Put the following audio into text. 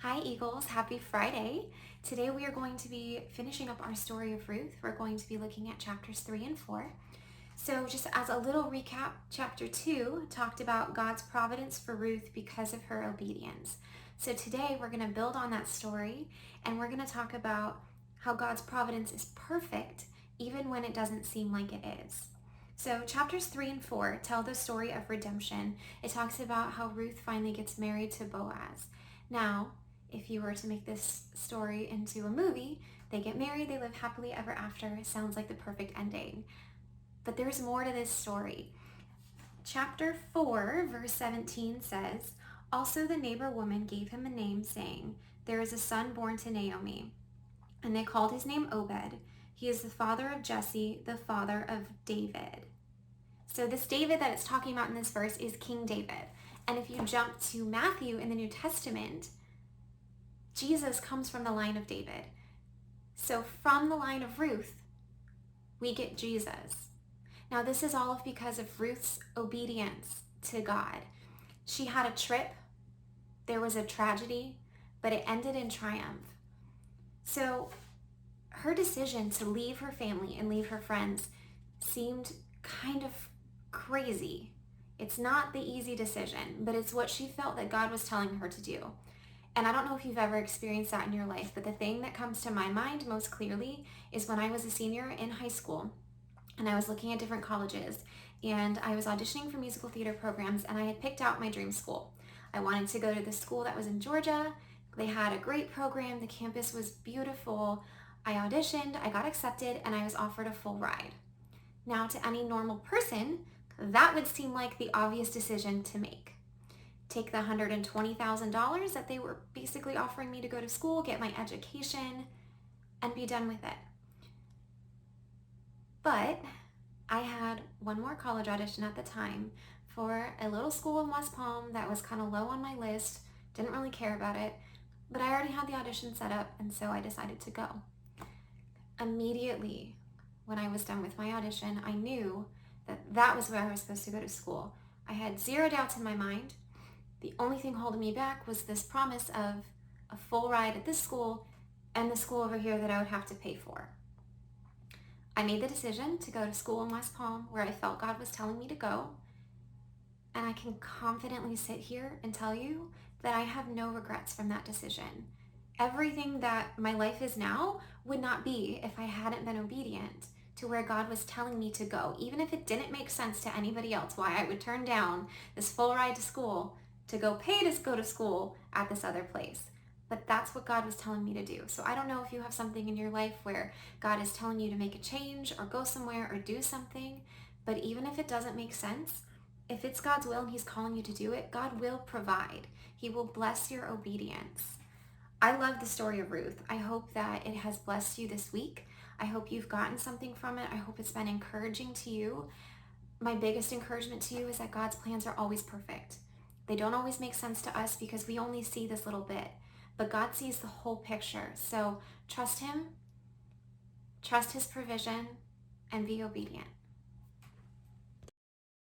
Hi Eagles, happy Friday. Today we are going to be finishing up our story of Ruth. We're going to be looking at chapters 3 and 4. So just as a little recap, chapter 2 talked about God's providence for Ruth because of her obedience. So today we're going to build on that story and we're going to talk about how God's providence is perfect even when it doesn't seem like it is. So chapters 3 and 4 tell the story of redemption. It talks about how Ruth finally gets married to Boaz. Now, if you were to make this story into a movie, they get married, they live happily ever after. It sounds like the perfect ending. But there's more to this story. Chapter 4, verse 17 says, "Also the neighbor woman gave him a name, saying, 'There is a son born to Naomi.' And they called his name Obed. He is the father of Jesse, the father of David." So this David that it's talking about in this verse is King David. And if you jump to Matthew in the New Testament, Jesus comes from the line of David. So from the line of Ruth, we get Jesus. Now this is all because of Ruth's obedience to God. She had a trip, there was a tragedy, but it ended in triumph. So her decision to leave her family and leave her friends seemed kind of crazy. It's not the easy decision, but it's what she felt that God was telling her to do. And I don't know if you've ever experienced that in your life, but the thing that comes to my mind most clearly is when I was a senior in high school and I was looking at different colleges and I was auditioning for musical theater programs and I had picked out my dream school. I wanted to go to the school that was in Georgia. They had a great program. The campus was beautiful. I auditioned, I got accepted, and I was offered a full ride. Now, to any normal person, that would seem like the obvious decision to make. Take the $120,000 that they were basically offering me to go to school, get my education, and be done with it. But I had one more college audition at the time for a little school in West Palm that was kind of low on my list, didn't really care about it, but I already had the audition set up, and so I decided to go. Immediately, when I was done with my audition, I knew that that was where I was supposed to go to school. I had zero doubts in my mind. The only thing holding me back was this promise of a full ride at this school and the school over here that I would have to pay for. I made the decision to go to school in West Palm where I felt God was telling me to go. And I can confidently sit here and tell you that I have no regrets from that decision. Everything that my life is now would not be if I hadn't been obedient to where God was telling me to go, even if it didn't make sense to anybody else why I would turn down this full ride to school to go pay to go to school at this other place. But that's what God was telling me to do. So I don't know if you have something in your life where God is telling you to make a change or go somewhere or do something, but even if it doesn't make sense, if it's God's will and He's calling you to do it, God will provide. He will bless your obedience. I love the story of Ruth. I hope that it has blessed you this week. I hope you've gotten something from it. I hope it's been encouraging to you. My biggest encouragement to you is that God's plans are always perfect. They don't always make sense to us because we only see this little bit, but God sees the whole picture. So trust Him, trust His provision, and be obedient.